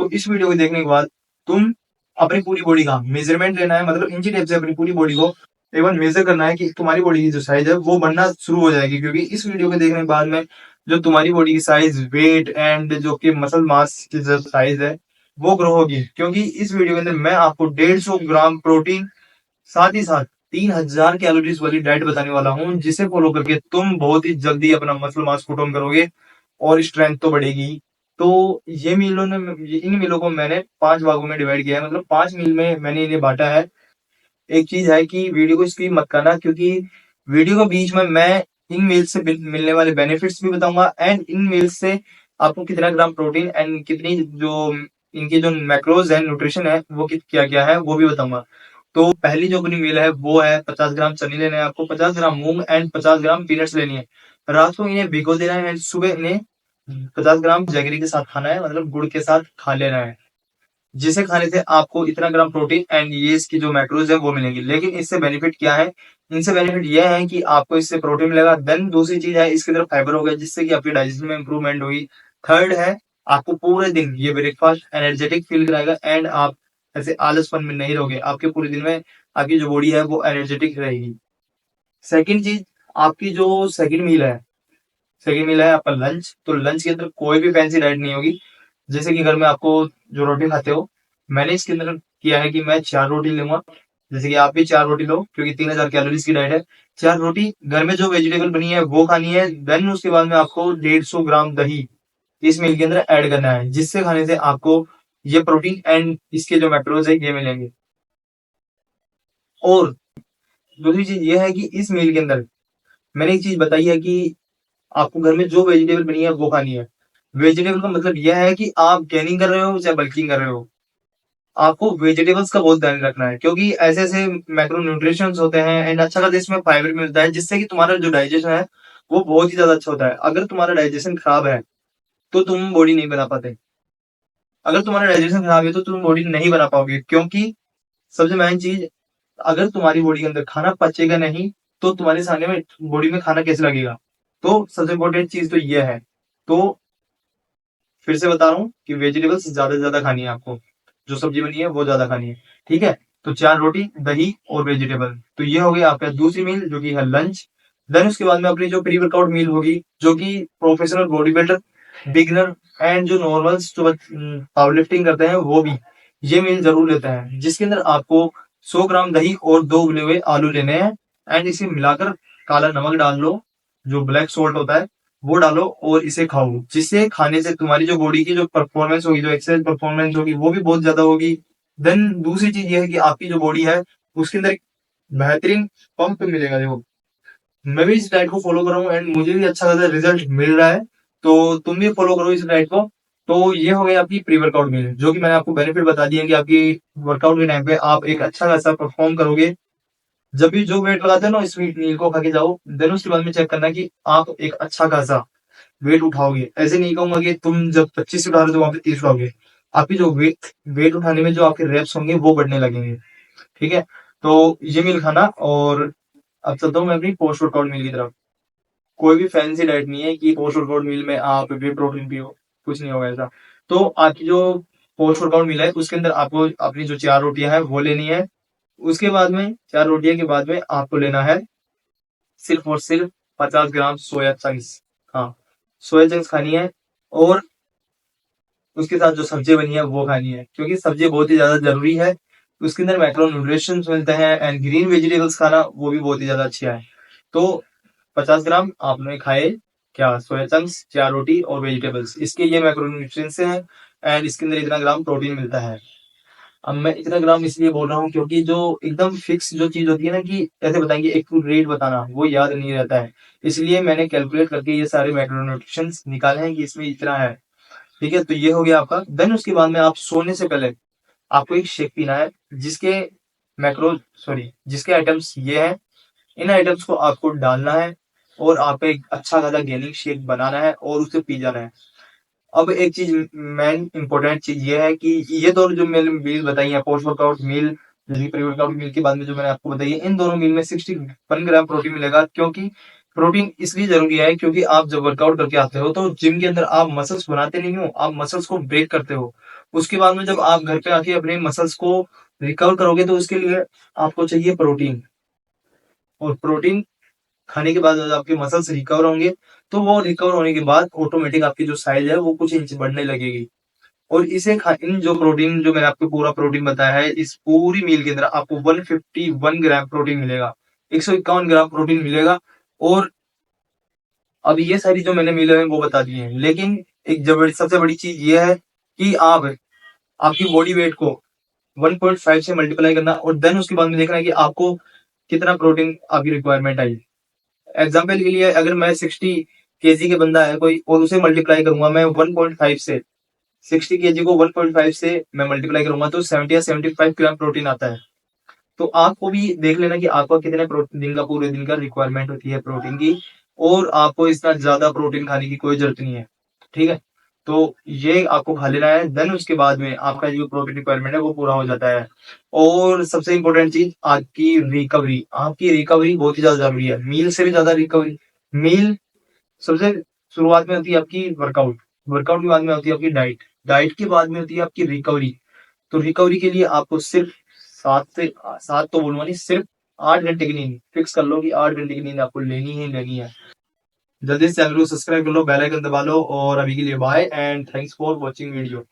तो इस वीडियो को देखने के बाद तुम अपनी पूरी बॉडी का मेजरमेंट लेना है, मतलब इंची टेप से अपनी पूरी बॉडी को एक बार मेजर करना है कि तुम्हारी बॉडी की जो साइज है वो बढ़ना शुरू हो जाएगी, क्योंकि इस वीडियो को देखने के बाद में जो तुम्हारी बॉडी की साइज, वेट एंड जो कि मसल मास की जो साइज है वो ग्रो होगी। क्योंकि इस वीडियो के अंदर मैं आपको 150 ग्राम प्रोटीन साथ ही साथ 3000 कैलोरीज वाली डाइट बताने वाला हूँ, जिसे फॉलो करके तुम बहुत ही जल्दी अपना मसल मास पुट ऑन करोगे और स्ट्रेंथ तो बढ़ेगी। तो ये मीलों ने इन मीलों को मैंने 5 भागों में डिवाइड किया है, मतलब 5 मील में मैंने इन्हें बांटा है। एक चीज है कि वीडियो को स्किप मत करना, क्योंकि वीडियो के बीच में मैं इन मील्स से मिलने वाले बेनिफिट्स भी बताऊंगा एंड इन मील्स से आपको कितना ग्राम प्रोटीन एंड कितनी जो इनकी जो मैक्रोज है, न्यूट्रिशन है, वो क्या क्या है वो भी बताऊंगा। तो पहली जो अपनी मील है वो है 50 ग्राम चने लेने हैं आपको, 50 ग्राम मूंग एंड 50 ग्राम पीनट्स लेनी है। रात को इन्हें भिगो देना है एंड सुबह इन्हें 50 ग्राम जैगरी के साथ खाना है, मतलब गुड़ के साथ खा लेना है, जिसे खाने से आपको इतना ग्राम प्रोटीन एंड ये इसकी जो मैक्रोज है वो मिलेंगी। लेकिन इससे बेनिफिट क्या है? इनसे बेनिफिट यह है कि आपको इससे प्रोटीन मिलेगा। देन दूसरी चीज है इसके अंदर फाइबर होगा, जिससे कि आपकी डाइजेशन में इंप्रूवमेंट होगी। थर्ड है आपको पूरे दिन ये ब्रेकफास्ट एनर्जेटिक फील कराएगा एंड आप ऐसे आलसपन में नहीं रहोगे, आपके पूरे दिन में आपकी जो बॉडी है वो एनर्जेटिक रहेगी। सेकेंड चीज, आपकी जो सेकेंड मील है आपका लंच। तो लंच के अंदर कोई भी फैंसी डाइट नहीं होगी। जैसे कि घर में आपको जो रोटी खाते हो, मैंने इसके अंदर किया है कि मैं 4 रोटी लूंगा। जैसे कि आप भी 4 रोटी लो, क्योंकि 3000 कैलोरीज की डाइट है। 4 रोटी घर में जो वेजिटेबल बनी है वो खानी है। देन उसके बाद में आपको 150 ग्राम दही इस मील के अंदर ऐड करना है, जिससे खाने से आपको ये प्रोटीन एंड इसके जो मैक्रोज है ये मिलेंगे। और दूसरी चीज ये है कि इस मील के अंदर मैंने एक चीज बताई है कि आपको घर में जो वेजिटेबल बनी है वो खानी है। वेजिटेबल का मतलब यह है कि आप गेनिंग कर रहे हो चाहे बल्किंग कर रहे हो, आपको वेजिटेबल्स का बहुत ध्यान रखना है, क्योंकि ऐसे ऐसे मैक्रो न्यूट्रिशंस होते हैं एंड अच्छा खासा इसमें फाइबर मिलता है, जिससे कि तुम्हारा जो डाइजेशन है वो बहुत ही ज्यादा अच्छा होता है। अगर तुम्हारा डाइजेशन खराब है तो तुम बॉडी नहीं बना पाते। अगर तुम्हारा डाइजेशन खराब है तो तुम बॉडी नहीं बना पाओगे, क्योंकि सबसे मेन चीज, अगर तुम्हारी बॉडी के अंदर खाना पचेगा नहीं तो तुम्हारे सामने में बॉडी में खाना कैसे लगेगा? तो सबसे इम्पोर्टेंट चीज तो ये है। तो फिर से बता रहा हूँ कि वेजिटेबल्स ज्यादा से ज्यादा खानी है आपको, जो सब्जी बनी है वो ज्यादा खानी है। ठीक है, तो 4 रोटी, दही और वेजिटेबल, तो ये हो गई आपका दूसरी मील जो कि है लंच। देन उसके बाद में अपनी जो प्री वर्कआउट मील होगी, जो कि professional body builder, beginner and जो नॉर्मल जो पावर लिफ्टिंग करते हैं वो भी ये मील जरूर लेते हैं, जिसके अंदर आपको 100 ग्राम दही और 2 उबले हुए आलू लेने हैं एंड इसे मिलाकर काला नमक डाल लो, जो ब्लैक सोल्ट होता है वो डालो और इसे खाओ, जिससे खाने से तुम्हारी जो बॉडी की जो परफॉर्मेंस होगी, जो एक्सरसाइज परफॉर्मेंस होगी वो भी बहुत ज्यादा होगी। देन दूसरी चीज ये है कि आपकी जो बॉडी है उसके अंदर एक बेहतरीन पंप मिलेगा। देखो, मैं भी इस डाइट को फॉलो कर रहा हूँ एंड मुझे भी अच्छा खासा रिजल्ट मिल रहा है, तो तुम भी फॉलो करो इस डाइट को। तो ये हो गई आपकी प्री वर्कआउट मील, जो कि मैंने आपको बेनिफिट बता दिया कि आपकी वर्कआउट के टाइम पे आप एक अच्छा खासा परफॉर्म करोगे। जब भी जो वेट लगाते हो ना, स्वीट मील को खा के जाओ। देन उसके बाद में चेक करना कि आप एक अच्छा खासा वेट उठाओगे। ऐसे नहीं कहूंगा कि तुम जब 25 उठा रहे हो तो वहां पे 30 उठाओगे। आपकी जो वेट उठाने में जो आपके रेप्स होंगे वो बढ़ने लगेंगे। ठीक है, तो ये मील खाना। और अब चलता हूँ मैं अपनी पोस्ट वर्कआउट मील की तरफ। कोई भी फैंसी डाइट नहीं है कि पोस्ट वर्कआउट मील में आप वे प्रोटीन पियो, कुछ नहीं होगा ऐसा। तो आपकी जो पोस्ट वर्कआउट मील है उसके अंदर आपको अपनी जो 4 रोटियां हैं वो लेनी है। उसके बाद में 4 रोटियां के बाद में आपको लेना है सिर्फ और सिर्फ 50 ग्राम सोया चंक्स। हाँ, सोया चंक्स खानी है। और उसके साथ जो सब्जी बनी है वो खानी है, क्योंकि सब्जी बहुत ही ज्यादा जरूरी है। उसके अंदर मैक्रो न्यूट्रिशन मिलते हैं एंड ग्रीन वेजिटेबल्स खाना वो भी बहुत ही ज्यादा अच्छा है। तो 50 ग्राम आपने खाए क्या? सोया चंक्स, 4 रोटी और वेजिटेबल्स, इसके ये मैक्रो न्यूट्रिएंट्स हैं एंड इसके अंदर इतना ग्राम प्रोटीन मिलता है। अब मैं इतना ग्राम इसलिए बोल रहा हूँ क्योंकि जो एकदम फिक्स जो चीज होती है ना, कि ऐसे बताएंगे एक रेट बताना, वो याद नहीं रहता है। इसलिए मैंने कैलकुलेट करके ये सारे मैक्रोन्यूट्रिशंस निकाले हैं कि इसमें इतना है। ठीक है, तो ये हो गया आपका। देन उसके बाद में आप सोने से पहले आपको एक शेक पीना है, जिसके मैक्रो सॉरी जिसके आइटम्स ये हैं। इन आइटम्स को आपको डालना है और आप एक अच्छा खासा गेनिंग शेक बनाना है और उसे पी जाना है। अब एक चीज, मेन इंपॉर्टेंट चीज ये है कि ये दोनों जो मैंने मील बताई है, post workout meal, pre workout meal के बाद में जो मैंने आपको बताई है, इन दोनों मील में 61 ग्राम प्रोटीन मिलेगा। क्योंकि प्रोटीन इसलिए जरूरी है क्योंकि आप जब वर्कआउट करके आते हो तो जिम के अंदर आप मसल्स बनाते नहीं हो, आप मसल्स को ब्रेक करते हो। उसके बाद में जब आप घर पे आके अपने मसल्स को रिकवर करोगे तो उसके लिए आपको चाहिए प्रोटीन। और प्रोटीन खाने के बाद जब आपके मसल्स रिकवर होंगे तो वो रिकवर होने के बाद ऑटोमेटिक आपकी जो साइज है वो कुछ इंच बढ़ने लगेगी। और इन जो प्रोटीन जो मैंने आपको पूरा प्रोटीन बताया है, इस पूरी मील के अंदर आपको 151 ग्राम प्रोटीन मिलेगा, 151 ग्राम प्रोटीन मिलेगा। और अब ये सारी जो मैंने मील है वो बता दी है, लेकिन एक जब सबसे बड़ी चीज ये है कि आप आपकी बॉडी वेट को 1.5 से मल्टीप्लाई करना और देन उसके बाद में देखना है कि आपको कितना प्रोटीन आपकी रिक्वायरमेंट आई। एग्जाम्पल के लिए अगर मैं 60 kg के बंदा है कोई और उसे मल्टीप्लाई करूंगा मैं 1.5 से, 60 kg को 1.5 से मैं मल्टीप्लाई करूंगा तो 70 या 75 ग्राम प्रोटीन आता है। तो आपको भी देख लेना कि आपका कितने प्रोटीन दिन का पूरे दिन का रिक्वायरमेंट होती है प्रोटीन की। और आपको इतना ज्यादा प्रोटीन खाने की कोई जरूरत नहीं है, ठीक है। तो ये आपको खा लेना है, देन उसके बाद में आपका जो प्रोटीन रिक्वायरमेंट है वो पूरा हो जाता है। और सबसे इंपॉर्टेंट चीज आपकी रिकवरी बहुत ही ज्यादा जरूरी है, मील से भी ज्यादा रिकवरी। मील सबसे शुरुआत में होती है आपकी वर्कआउट, वर्कआउट के बाद में होती है आपकी डाइट, डाइट के बाद में होती है आपकी रिकवरी। तो रिकवरी के लिए आपको सिर्फ 7 तो बोलूंगा नहीं, सिर्फ 8 घंटे की नींद फिक्स कर लो कि 8 घंटे की नींद आपको लेनी है। जल्दी से चैनल को सब्सक्राइब कर लो, बेल आइकन दबा लो, और अभी के लिए bye and thanks for watching video.